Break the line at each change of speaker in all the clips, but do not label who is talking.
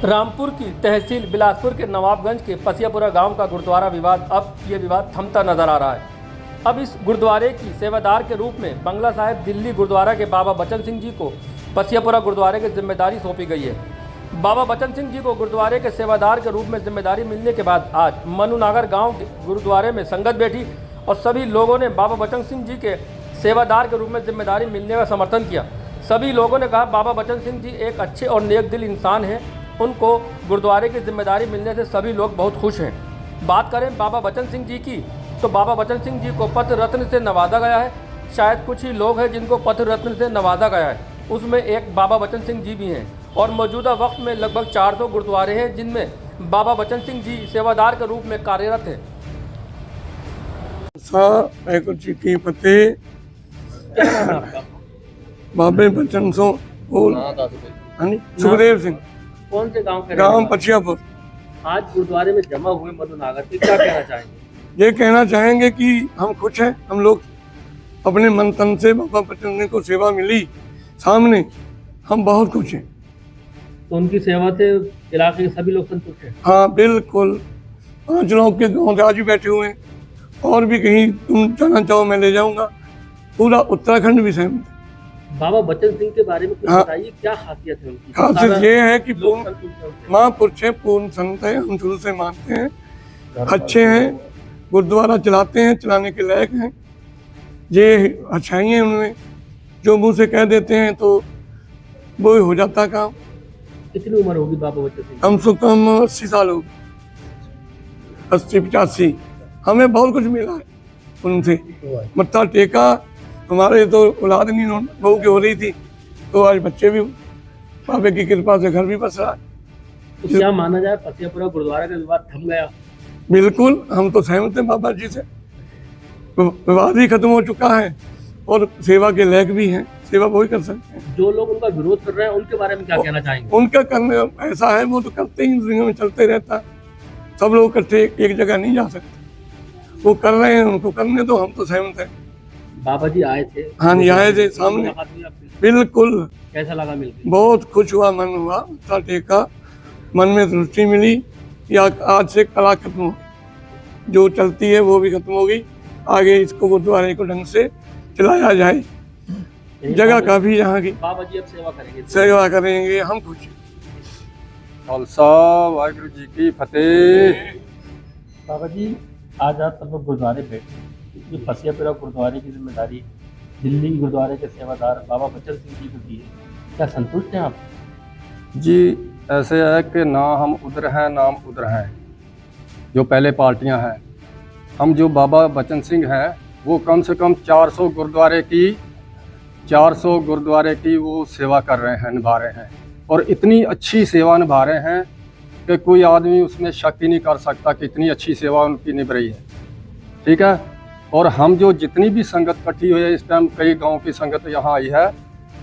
रामपुर की तहसील बिलासपुर के नवाबगंज के पसियापुरा गांव का गुरुद्वारा विवाद, अब ये विवाद थमता नजर आ रहा है। अब इस गुरुद्वारे की सेवादार के रूप में बंगला साहिब दिल्ली गुरुद्वारा के बाबा बचन सिंह जी को पसियापुरा गुरुद्वारे की जिम्मेदारी सौंपी गई है। बाबा बचन सिंह जी को गुरुद्वारे के सेवादार के रूप में जिम्मेदारी मिलने के बाद आज मनुनागर गाँव के गुरुद्वारे में संगत बैठी और सभी लोगों ने बाबा बचन सिंह जी के सेवादार के रूप में जिम्मेदारी मिलने का समर्थन किया। सभी लोगों ने कहा बाबा बचन सिंह जी एक अच्छे और नेक दिल इंसान हैं, उनको गुरुद्वारे की जिम्मेदारी मिलने से सभी लोग बहुत खुश हैं। बात करें बाबा बचन सिंह जी की, तो बाबा बचन सिंह जी को पत्र रत्न से नवाजा गया है। शायद कुछ ही लोग हैं जिनको पत्र रत्न से नवाजा गया है, उसमें एक बाबा बचन सिंह जी भी हैं। और मौजूदा वक्त में लगभग 400 गुरुद्वारे हैं जिनमें बाबा बचन सिंह जी सेवादार के रूप में कार्यरत हैं।
वाहिगुरू जी की फतेह। बाबे बचन सो सुखदेव सिंह,
कौन से गांव के?
गांव पछियापुर।
आज गुरुद्वारे में जमा हुए मनुनागर के क्या कहना चाहेंगे?
ये कहना चाहेंगे कि हम खुश हैं। हम लोग अपने मन तन से बाबा बचन सिंह को सेवा मिली सामने, हम बहुत खुश हैं।
तो उनकी सेवा से इलाके के सभी लोग संतुष्ट हैं?
हाँ बिल्कुल। 5 लोग के गाँव से आज भी बैठे हुए हैं, और भी कहीं तुम जाना चाहो मैं ले जाऊंगा। पूरा उत्तराखंड भी सहमत है।
बाबा बचन सिंह के बारे में कुछ बताइए, क्या खासियत है उनकी?
खासियत ये है कि
पूर्ण
महापुरुष है, पूर्ण संत है, हम शुरू से मानते हैं, अच्छे हैं, गुरुद्वारा चलाते हैं, चलाने के लायक हैं। ये अच्छाई है उनमें, जो मुंह से कह देते हैं तो वो हो जाता काम।
कितनी उम्र होगी बाबा बचन सिंह?
कम से कम 80 साल होगी, 80-85। हमें बहुत कुछ मिला है उनसे। मत्था टेका, हमारे तो औलाद नहीं बहू की हो रही थी, तो आज बच्चे भी बाबा की कृपा से घर भी बस रहा है।
तो क्या माना जाए पसियापुरा गुरुद्वारा का विवाद थम गया?
बिल्कुल, हम तो सहमत हैं बाबा जी से। विवाद ही खत्म हो चुका है और सेवा के लायक भी हैं, सेवा वही कर सकते हैं।
जो लोग उनका विरोध कर रहे हैं उनके बारे में क्या कहना चाहेंगे?
उनका करने ऐसा है, वो तो करते ही दुनिया में चलते रहता है। सब लोग इकट्ठे एक जगह नहीं जा सकते, वो कर रहे हैं, उनको करने दो, हम तो सहमत हैं।
बाबा जी आए थे?
हाँ जी, आए थे सामने। बिल्कुल।
कैसा लगा मिलकर?
बहुत खुश हुआ, मन हुआ, मत्था टेका, मन में दृष्टि मिली। या आज से कला खत्म हो, जो चलती है वो भी खत्म हो गई। आगे इसको गुरुद्वारे को ढंग से चलाया जाए। जगह काफी यहाँ की,
बाबा जी अब
सेवा करेंगे, हम खुश हैं।
खालसा वाहिगुरू जी की फतेह।
बाबा जी आज आप सब लोग गुरुद्वारे बैठे, पसियापुरा गुरुद्वारे की जिम्मेदारी दिल्ली गुरुद्वारे के सेवादार बाबा बचन सिंह जी को दी है, क्या संतुष्ट हैं आप?
जी ऐसे है कि ना हम उधर हैं ना हम उधर हैं, जो पहले पार्टियां हैं। हम जो बाबा बचन सिंह हैं वो कम से कम 400 गुरुद्वारे की वो सेवा कर रहे हैं, निभा रहे हैं, और इतनी अच्छी सेवा निभा रहे हैं कि कोई आदमी उसमें शक ही नहीं कर सकता कि इतनी अच्छी सेवा उनकी निभ रही है। ठीक है। और हम जो जितनी भी संगत इकट्ठी हुई है इस टाइम, कई गांव की संगत यहाँ आई है,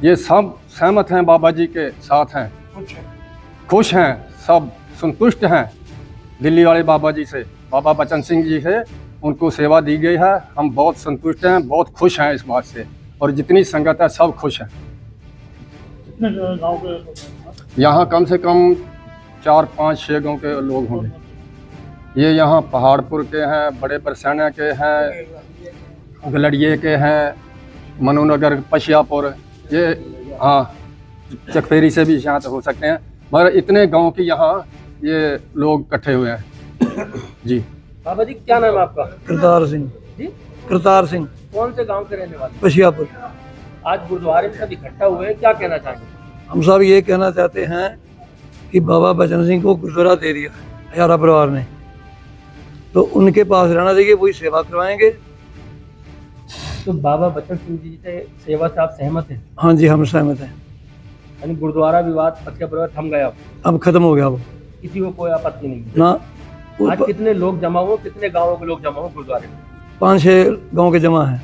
ये सब सहमत हैं, बाबा जी के साथ हैं, खुश हैं, सब संतुष्ट हैं दिल्ली वाले बाबा जी से, बाबा बचन सिंह जी से उनको सेवा दी गई है। हम बहुत संतुष्ट हैं, बहुत खुश हैं इस बात से, और जितनी संगत है सब खुश हैं। यहाँ कम से कम 4-5-6 गाँव के लोग होंगे। ये यहाँ पहाड़पुर के हैं, बड़े बरसाना के हैं, गलड़िए के हैं, मनुनगर, पशियापुर, ये हाँ चकफेरी से भी यहाँ हो सकते हैं, मगर इतने गांव के यहाँ ये लोग इकट्ठे हुए हैं। जी
बाबा जी क्या नाम है आपका?
करतार सिंह
जी।
करतार सिंह।
कौन से गांव के रहने वाले?
पशियापुर।
आज गुरुद्वारे में सब इकट्ठा हुए हैं, क्या कहना चाहेंगे?
हम सब ये कहना चाहते हैं कि बाबा बचन सिंह को गुरुद्वारा दे दिया हजारा परिवार ने, तो उनके पास रहना चाहिए, वही सेवा करवाएंगे।
तो बाबा बचन सिंह जी से सेवा से आप सहमत हैं?
हाँ जी, हम सहमत हैं।
यानी गुरुद्वारा विवाद पसियापुरा थम गया,
अब खत्म हो गया वो,
किसी को कोई आपत्ति नहीं
ना।
आज कितने लोग जमा हुए, कितने गाँवों के लोग जमा हुए गुरुद्वारे में?
5-6 गाँव के जमा हैं,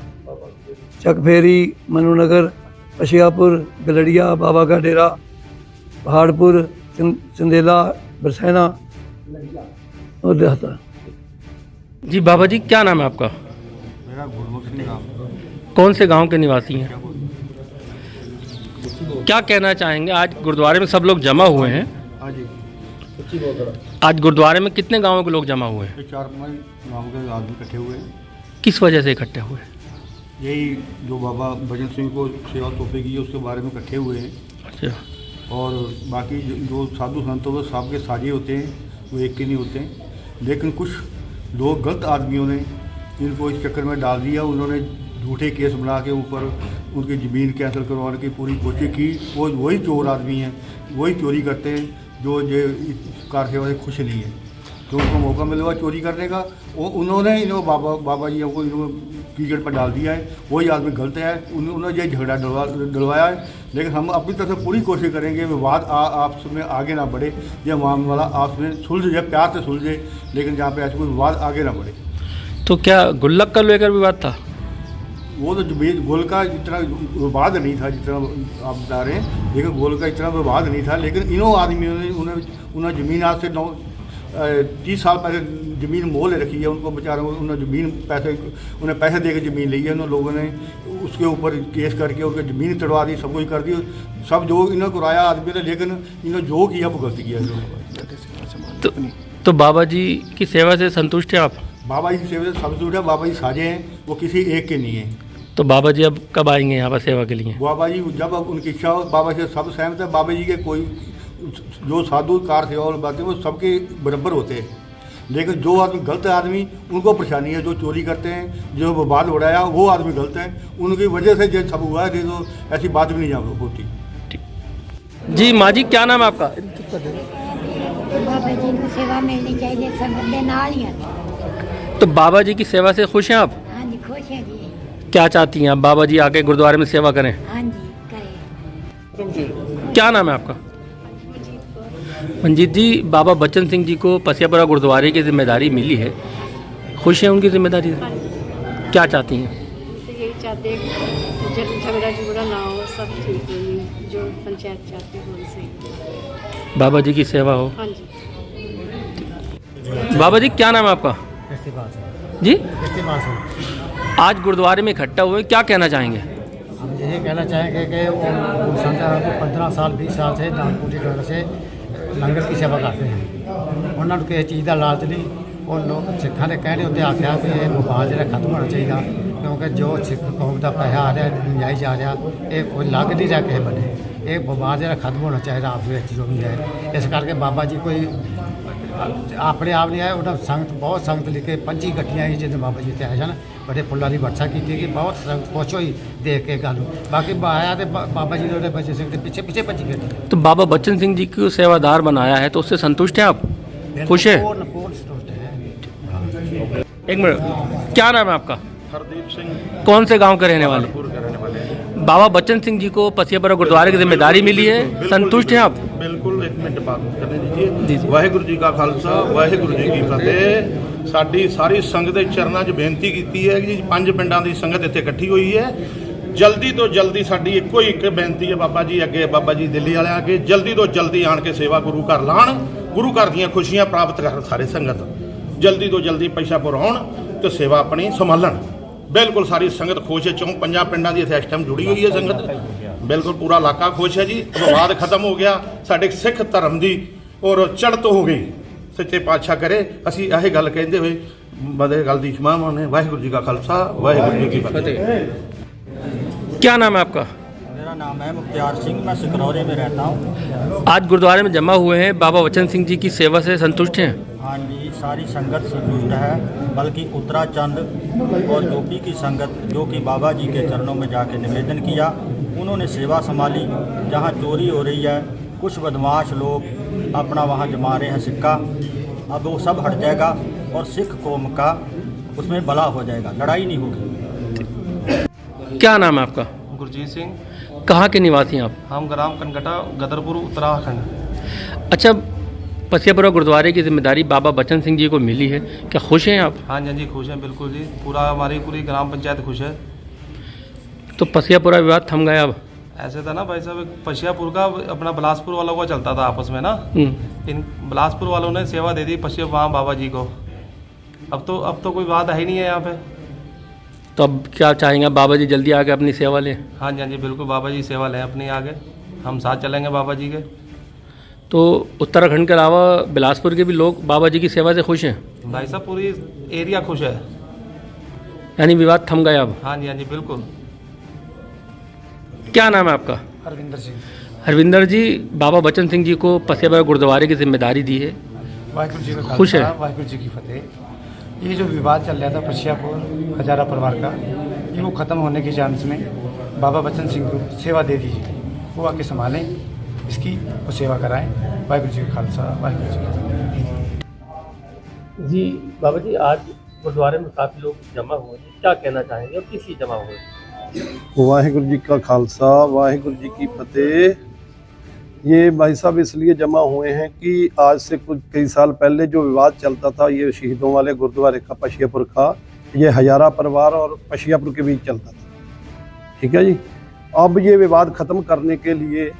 चकफेरी, मनुनगर, पशियापुर, गलड़िया, बाबा का डेरा, पहाड़पुर, चंदेला, बरसैना और देहाता।
जी बाबा जी क्या नाम है आपका?
मेरा गुरमुख सिंह नाम।
कौन से गांव के निवासी हैं? क्या कहना चाहेंगे? आज गुरुद्वारे में सब लोग जमा हुए हैं,
हाँ जी।
आज गुरुद्वारे में कितने गांवों के लोग जमा हुए हैं?
ये 4-5 गाँव के आदमी इकट्ठे हुए हैं।
किस वजह से इकट्ठे हुए हैं?
यही जो बाबा भजन सिंह को सेवा सौंपेगी है उसके बारे में इकट्ठे हुए हैं।
अच्छा।
और बाकी जो साधु संतों को सबके साझे होते हैं, वो एक के नहीं होते हैं। लेकिन कुछ लोग गलत आदमियों ने इनको इस चक्कर में डाल दिया। उन्होंने झूठे केस बना के ऊपर उनकी ज़मीन कैंसिल करवाने की पूरी कोशिश की। वो वही चोर आदमी हैं, वही चोरी करते हैं जो ये कार सेवा से खुश नहीं है। जो उनको मौका मिला चोरी करने का, वो उन्होंने इनको बाबा जी को इनको कीचड़ पर डाल दिया है। वही आदमी गलत है, उन्होंने ये झगड़ा डलवाया है। लेकिन हम अपनी तरफ से पूरी कोशिश करेंगे विवाद आपस में आगे ना बढ़े, ये मामला आपस में सुलझ जाए, प्यार से सुलझे। लेकिन जहाँ पे ऐसा कोई विवाद आगे ना बढ़े।
तो क्या गुल्लक का लेकर विवाद था?
वो तो गोल का इतना विवाद नहीं था जितना आप बता रहे हैं, लेकिन गोल का इतना विवाद नहीं था। लेकिन इन्हों आदमियों ने उन्हें ज़मीन आज से 30 साल पहले ज़मीन मोल ले रखी है। उनको बेचारों उन्हें ज़मीन उन्हें पैसे दे के ज़मीन ली है। उन लोगों ने उसके ऊपर केस करके उनकी ज़मीन तड़वा दी, सब कुछ कर दी। सब जो इन्होंने कराया आदमी ने, लेकिन इन्होंने जो किया वो गलती किया।
तो बाबा जी की सेवा से संतुष्ट हैं आप?
बाबा जी की सेवा से संतुष्ट है। बाबा जी साझे हैं, वो किसी एक के नहीं हैं।
तो बाबा जी अब कब आएंगे यहाँ पर सेवा के लिए?
बाबा जी जब अब उनकी इच्छा हो, बाबा से सब सहमत है। बाबा जी के कोई जो साधु कार सेवा वाले बातें वो सबके बराबर होते हैं। लेकिन जो आदमी गलत आदमी, उनको परेशानी है। जो चोरी करते हैं, जो विवाद उड़ाया, वो आदमी गलत है। उनकी वजह से जो सब हुआ है, तो ऐसी बात भी नहीं होती।
जी माँ जी, क्या नाम है आपका?
बाबा जी को सेवा मिलनी चाहिए, संगत के नाल ही है।
तो बाबा जी की सेवा से खुश हैं आप?
हाँ जी, खुश है जी।
क्या चाहती हैं आप? बाबा जी आके गुरुद्वारे में सेवा करें?
हाँ जी, करें।
क्या नाम है आपका? मंजीत जी, बाबा बच्चन सिंह जी को पसियापुरा गुरुद्वारे की जिम्मेदारी मिली है, खुश हैं उनकी जिम्मेदारी से? क्या चाहती हैं?
तो यही चाहते हैं कि झगड़ा झुगड़ा ना हो, सब ठीक हो, जो पंचायत चाहती है वो सही।
बाबा जी की सेवा हो।
हाँ जी।
बाबा जी, क्या नाम है आपका? जी, आज गुरुद्वारे में इकट्ठा हुए, क्या कहना चाहेंगे?
हम यही कहना चाहेंगे कि वो संत 15 साल 20 साल से दानपुरी द्वारा से लंगर की सेवा करते हैं। उन्होंने किसी चीज़ का लालच नहीं। ਉਹ ਲੋਕ ਸਿੱਖਾਂ ਦੇ ਕਹਿਣੇ ਉੱਤੇ ਆਖਿਆ ਕਿ ਇਹ ਵਿਵਾਦ ਜਿਹੜਾ ਖਤਮ ਹੋਣਾ ਚਾਹੀਦਾ, ਕਿਉਂਕਿ ਜੋ ਸਿੱਖ ਕੌਮ ਦਾ ਪੈਸਾ ਆ ਰਿਹਾ ਨਜਾਇਜ਼ ਜਾ ਰਿਹਾ, ਇਹ ਕੋਈ ਲੱਗ ਨਹੀਂ ਰਿਹਾ ਕਿਸੇ ਬੰਨੇ। ਇਹ ਵਿਵਾਦ ਜਿਹੜਾ ਖਤਮ ਹੋਣਾ ਚਾਹੀਦਾ ਆਪਸ ਵਿੱਚ ਜੋ ਵੀ ਹੈ। ਇਸ ਕਰਕੇ ਬਾਬਾ ਜੀ ਕੋਈ ਆਪਣੇ ਆਪ ਨਹੀਂ ਆਏ, ਉਹਨਾਂ ਸੰਗਤ ਬਹੁਤ ਸੰਗਤ ਲੈ ਕੇ 25 ਗੱਡੀਆਂ ਸੀ ਜਦੋਂ ਬਾਬਾ ਜੀ ਇੱਥੇ ਆਏ ਸਨ। ਬੜੇ ਫੁੱਲਾਂ ਦੀ ਵਰਸ਼ਾ ਕੀਤੀ ਕਿ ਬਹੁਤ ਸੰਗਤ ਖੁਸ਼ ਹੋਈ ਦੇਖ ਕੇ ਗੱਲ। ਬਾਕੀ ਆਇਆ ਤੇ ਬਾਬਾ जी ने बच्चे सिंह के पीछे पीछे भजी गए।
तो बाबा बच्चन सिंह जी को सेवादार बनाया है, तो उससे संतुष्ट हैं आप? खुश है? एक मिनट, क्या नाम है आपका?
हरदीप सिंह,
कौन से गांव के रहने वाले?
कानपुर के रहने वाले हैं।
बाबा बच्चन सिंह जी को पसियापुरा गुरुद्वारे की जिम्मेदारी मिली है, संतुष्ट हैं आप?
बिल्कुल, एक मिनट बात करने दीजिए। वाहिगुरु जी का खालसा, वाहिगुरु जी की फतेह। ਸਾਡੀ ਸਾਰੀ ਸੰਗਤ ਦੇ ਚਰਨਾਂ 'ਚ ਬੇਨਤੀ ਕੀਤੀ ਹੈ ਕਿ 5 ਪਿੰਡਾਂ ਦੀ ਸੰਗਤ ਇੱਥੇ ਇਕੱਠੀ ਹੋਈ ਹੈ। ਜਲਦੀ ਤੋਂ ਜਲਦੀ ਸਾਡੀ ਇੱਕੋ ਇੱਕ ਬੇਨਤੀ ਹੈ ਬਾਬਾ ਜੀ ਅੱਗੇ, ਬਾਬਾ ਜੀ ਦਿੱਲੀ ਵਾਲਿਆਂ ਅੱਗੇ, ਜਲਦੀ ਤੋਂ ਜਲਦੀ ਆਣ ਕੇ ਸੇਵਾ ਗੁਰੂ ਘਰ ਲਾਣ, ਗੁਰੂ ਘਰ ਦੀਆਂ ਖੁਸ਼ੀਆਂ ਪ੍ਰਾਪਤ ਕਰਨ ਸਾਰੇ ਸੰਗਤ। ਜਲਦੀ ਤੋਂ ਜਲਦੀ ਪਛਾਪੁਰ ਆਉਣ ਤੇ ਸੇਵਾ ਆਪਣੀ ਸੰਭਾਲਣ। ਬਿਲਕੁਲ ਸਾਰੀ ਸੰਗਤ ਖੁਸ਼ ਹੈ। 4-5 ਪਿੰਡਾਂ ਦੀ ਇੱਥੇ ਇਸ ਟਾਈਮ ਜੁੜੀ ਹੋਈ ਹੈ ਸੰਗਤ। ਬਿਲਕੁਲ ਪੂਰਾ ਇਲਾਕਾ ਖੁਸ਼ ਹੈ ਜੀ। ਵਿਵਾਦ ਖਤਮ ਹੋ ਗਿਆ, ਸਾਡੇ ਸਿੱਖ ਧਰਮ ਦੀ ਔਰ ਚੜ੍ਹਤ ਹੋ ਗਈ। ਸੱਚੇ ਪਾਤਸ਼ਾਹ ਕਰੇ। ਅਸੀਂ ਇਹ ਗੱਲ ਕਹਿੰਦੇ ਹੋਏ ਬਦੇ ਗੱਲ ਦੀ ਸ਼ਮਾਂ ਨੇ। ਵਾਹਿਗੁਰੂ ਜੀ ਕਾ ਖਾਲਸਾ, ਵਾਹਿਗੁਰੂ ਜੀ ਕੀ फतेह।
क्या नाम है आपका?
मेरा नाम है मुख्तार सिंह, मैं सिकरौरे में रहता हूँ।
आज गुरुद्वारे में जमा हुए हैं, बाबा बच्चन सिंह जी की सेवा से संतुष्ट हैं?
हाँ जी, सारी संगत संतुष्ट है। बल्कि उत्तराखंड और यूपी की संगत जो कि बाबा जी के चरणों में जाके निवेदन किया, उन्होंने सेवा संभाली। जहाँ चोरी हो रही है, कुछ बदमाश लोग अपना वहाँ जमा रहे हैं सिक्का, अब वो सब हट जाएगा और सिख कौम का उसमें भला हो जाएगा, लड़ाई नहीं होगी।
क्या नाम है आपका?
गुरजीत सिंह।
कहाँ के निवासी हैं आप?
हम ग्राम कनकटा, गदरपुर, उत्तराखंड।
अच्छा, पसियापुरा गुरुद्वारे की जिम्मेदारी बाबा बच्चन सिंह जी को मिली है, क्या खुश हैं आप?
हाँ जी, खुश हैं बिल्कुल जी। पूरा हमारी पूरी ग्राम पंचायत खुश है।
तो पसियापुरा विवाद थम गया अब?
ऐसे था ना भाई साहब, पशियापुर का अपना बिलासपुर वालों का चलता था आपस में ना। इन बिलासपुर वालों ने सेवा दे दी पशिया वहाँ बाबा जी को। अब तो कोई बात है ही नहीं है यहाँ पे।
तो अब क्या चाहेंगे? बाबा जी जल्दी आके अपनी सेवा लें?
हाँ जी, बिल्कुल बाबा जी सेवा लें अपनी आगे, हम साथ चलेंगे बाबा जी के।
तो उत्तराखंड के अलावा बिलासपुर के भी लोग बाबा जी की सेवा से खुश हैं?
भाई साहब पूरी एरिया खुश है।
यानी विवाद थम गया अब?
हाँ जी बिल्कुल।
क्या नाम है आपका?
हरविंदर सिंह।
हरविंदर जी, बाबा बचन सिंह जी को पसियापुरा गुरुद्वारे की जिम्मेदारी दी है,
वाहिगुरू जी का
खुश है?
वाहिगुरू जी की फतेह। ये जो विवाद चल रहा था पसियापुर हजारा परिवार का, ये वो ख़त्म होने के चांस में बाबा बचन सिंह को सेवा दे दीजिए, वो आके संभालें इसकी, वो सेवा कराएं। वाहिगुरू जी का खालसा, वाहिगुरू जी की फतेह।
जी बाबा जी, आज गुरुद्वारे में काफ़ी लोग जमा हुए हैं, क्या कहना चाहेंगे और किस लिए जमा हुए?
वाहिगुरू जी का खालसा, वाहिगुरू जी की फतेह। ये भाई साहब इसलिए जमा हुए हैं कि आज से कुछ कई साल पहले जो विवाद चलता था ये शहीदों वाले गुरुद्वारे का पसियापुर का, ये हजारा परिवार और पसियापुर के बीच चलता था, ठीक है जी। अब ये विवाद ख़त्म करने के लिए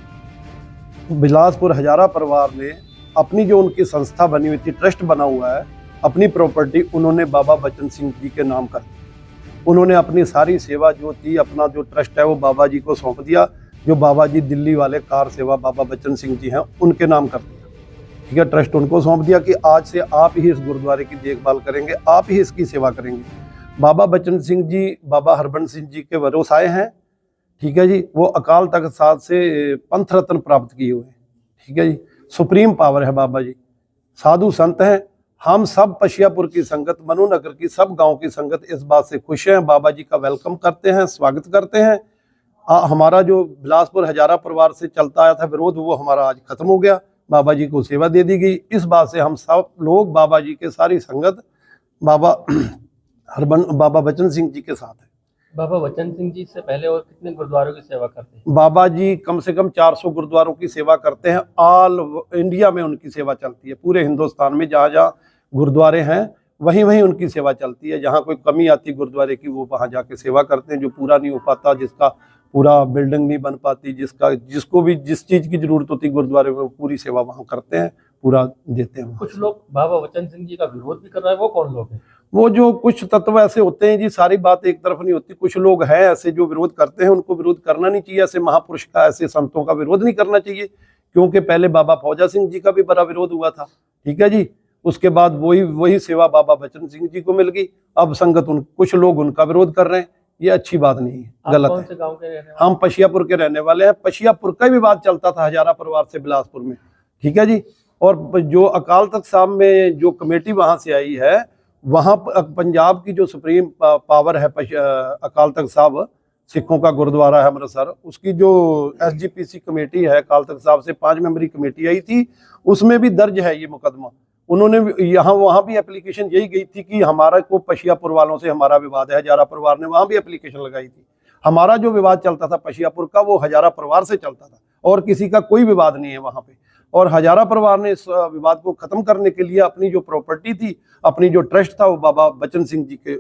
बिलासपुर हजारा परिवार ने अपनी जो उनकी संस्था बनी हुई थी, ट्रस्ट बना हुआ है, अपनी प्रॉपर्टी उन्होंने बाबा बचन सिंह जी के नाम कर दी। उन्होंने अपनी सारी सेवा जो थी, अपना जो ट्रस्ट है वो बाबा जी को सौंप दिया, जो बाबा जी दिल्ली वाले कार सेवा बाबा बचन सिंह जी हैं उनके नाम कर दिया, ठीक है। ट्रस्ट उनको सौंप दिया कि आज से आप ही इस गुरुद्वारे की देखभाल करेंगे, आप ही इसकी सेवा करेंगे। बाबा बचन सिंह जी बाबा हरबंस सिंह जी के वरोसाए हैं, ठीक है जी। वो अकाल तख्त साहब से पंथ रत्न प्राप्त किए हुए हैं, ठीक है जी। सुप्रीम पावर है बाबा जी, साधु संत हैं। हम सब पसियापुर की संगत, मनु नगर की सब गांव की संगत इस बात से खुश हैं, बाबा जी का वेलकम करते हैं, स्वागत करते हैं। हमारा जो बिलासपुर हजारा परिवार से चलता आया था विरोध, वो हमारा आज खत्म हो गया, बाबा जी को सेवा दे दी गई। इस बात से हम सब लोग बाबा जी के सारी संगत बाबा बचन सिंह जी के साथ है।
बाबा बचन सिंह जी से पहले और कितने गुरुद्वारों की सेवा करते हैं?
बाबा जी कम से कम 400 गुरुद्वारों की सेवा करते हैं। ऑल इंडिया में उनकी सेवा चलती है, पूरे हिंदुस्तान में जहाँ जहाँ गुरुद्वारे हैं वहीं वहीं उनकी सेवा चलती है। जहाँ कोई कमी आती गुरुद्वारे की, वो वहाँ जाके सेवा करते हैं। जो पूरा नहीं हो पाता, जिसका पूरा बिल्डिंग नहीं बन पाती, जिसको भी जिस चीज़ की जरूरत होती गुरुद्वारे में, वो पूरी सेवा वहाँ करते हैं, पूरा देते हैं।
कुछ लोग बाबा बचन सिंह जी का विरोध भी कर रहे हैं, वो कौन लोग हैं?
वो जो कुछ तत्व ऐसे होते हैं जी, सारी बात एक तरफ नहीं होती। कुछ लोग हैं ऐसे जो विरोध करते हैं, उनको विरोध करना नहीं चाहिए। ऐसे महापुरुष का, ऐसे संतों का विरोध नहीं करना चाहिए, क्योंकि पहले बाबा फौजा सिंह जी का भी बड़ा विरोध हुआ था, ठीक है जी। उसके बाद वही सेवा बाबा बचन सिंह जी को मिल गई। अब संगत कुछ लोग उनका विरोध कर रहे हैं, ये अच्छी बात नहीं है, गलत है।
कौन से गांव के रहने वाले?
हम पसियापुर के रहने वाले हैं। पसियापुर का ही विवाद चलता था हजारा परिवार से बिलासपुर में, ठीक है जी। और जो अकाल तख्त साहब में जो कमेटी वहां से आई है, वहाँ पंजाब की जो सुप्रीम पावर है अकाल तख्त साहब, सिखों का गुरुद्वारा है अमृतसर, उसकी जो SGPC कमेटी है, अकाल तख्त साहब से 5 मेंबरी कमेटी आई थी, उसमें भी दर्ज है ये मुकदमा। उन्होंने वहाँ भी एप्लीकेशन यही गई थी कि हमारा को पसियापुर वालों से हमारा विवाद है। हजारा परिवार ने वहाँ भी एप्लीकेशन लगाई थी। हमारा जो विवाद चलता था पसियापुर का, वो हजारा परिवार से चलता था और किसी का कोई विवाद नहीं है वहाँ पे। और हजारा परिवार ने इस विवाद को खत्म करने के लिए अपनी जो प्रॉपर्टी थी, अपनी जो ट्रस्ट था, वो बाबा बचन सिंह जी के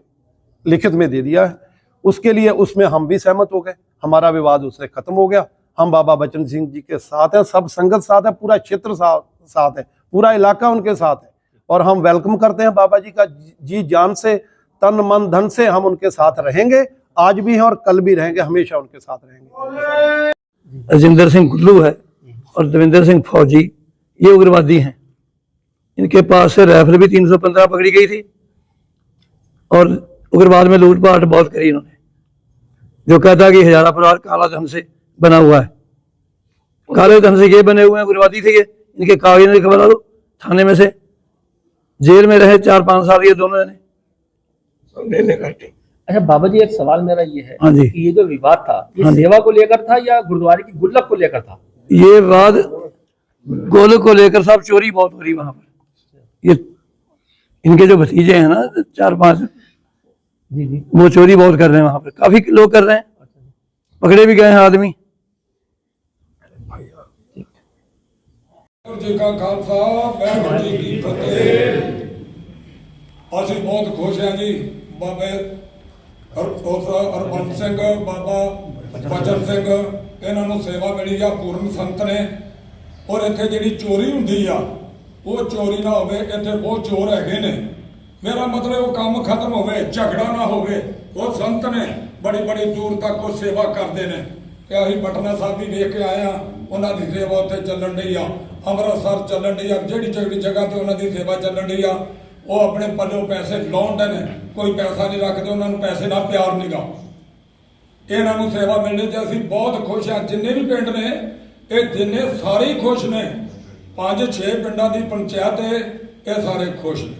लिखित में दे दिया है। उसके लिए उसमें हम भी सहमत हो गए, हमारा विवाद उससे खत्म हो गया। हम बाबा बचन सिंह जी के साथ हैं, सब संगत साथ है, पूरा क्षेत्र साथ है, पूरा इलाका उनके साथ है। और हम वेलकम करते हैं बाबा जी का जी जान से, तन मन धन से हम उनके साथ रहेंगे, आज भी हैं और कल भी रहेंगे, हमेशा उनके साथ रहेंगे।
राजेंद्र सिंह गुल्लू है और देवेंद्र सिंह फौजी, ये उग्रवादी हैं। इनके पास से राइफल भी 315 पकड़ी गई थी और उग्रवाद में लूटपाट बहुत करी इन्होंने। जो कहता कि हजारा परिवार काला धन से बना हुआ है, काले धन से ये बने हुए हैं, उग्रवादी थे ये। इनके कागज नहीं खबर लो, थाने में से जेल में रहे 4-5 साल ये दोनों ने।
अच्छा बाबा जी, एक सवाल मेरा ये है,
हाँ जी,
कि ये जो विवाद था, ये सेवा को लेकर था या गुरुद्वारे की गुल्लक को लेकर था?
ये विवाद गोलक को लेकर, साहब चोरी बहुत हो रही वहां पर। ये इनके जो भतीजे हैं ना 4-5,
जी
वो चोरी बहुत कर रहे हैं वहां पर, काफी लोग कर रहे हैं, पकड़े भी गए हैं आदमी।
जी का खालसा, वाहिगुरू जी की फतेह। ਅਸੀਂ बहुत खुश हैं जी, बाबे हरबंस सिंह, बाबा बचन सिंह, इन्हां नूं सेवा मिली आ, पूर्ण संत ने। और इत्थे जिहड़ी चोरी हुंदी आ, वो चोरी ना होवे। इत्थे बहुत चोर हैगे ने, मेरा मतलब वो काम खत्म होवे, झगड़ा ना होवे। वो संत ने बड़ी बड़ी दूर तक वो सेवा करते हैं। ਕਿ ਅਸੀਂ ਪਟਨਾ ਸਾਹਿਬ ਵੀ ਵੇਖ ਕੇ ਆਏ ਆ, ਉਹਨਾਂ ਦੀ ਸੇਵਾ ਉੱਥੇ ਚੱਲਣ ਡਈ ਆ, ਅੰਮ੍ਰਿਤਸਰ ਚੱਲਣ ਡਈ ਆ, ਜਿਹੜੀ ਜਗ੍ਹਾ ਤੇ ਉਹਨਾਂ ਦੀ ਸੇਵਾ ਚੱਲਣ ਡਈ ਆ, ਉਹ ਆਪਣੇ ਪੱਲੋਂ ਪੈਸੇ ਲਾਉਂਦੇ ਨੇ, ਕੋਈ ਪੈਸਾ ਨਹੀਂ ਰੱਖਦੇ, ਉਹਨਾਂ ਨੂੰ ਪੈਸੇ ਨਾਲ ਪਿਆਰ ਨਹੀਂਗਾ। ਇਹਨਾਂ ਨੂੰ ਸੇਵਾ ਮਿਲਣੀ ਤੇ ਅਸੀਂ ਬਹੁਤ ਖੁਸ਼ ਹਾਂ। ਜਿੰਨੇ ਵੀ ਪਿੰਡ ਨੇ ਇਹ ਜਿੰਨੇ ਸਾਰੇ ਹੀ ਖੁਸ਼ ਨੇ, 5-6 ਪਿੰਡਾਂ ਦੀ ਪੰਚਾਇਤ ਹੈ, ਇਹ ਸਾਰੇ ਖੁਸ਼ ਨੇ।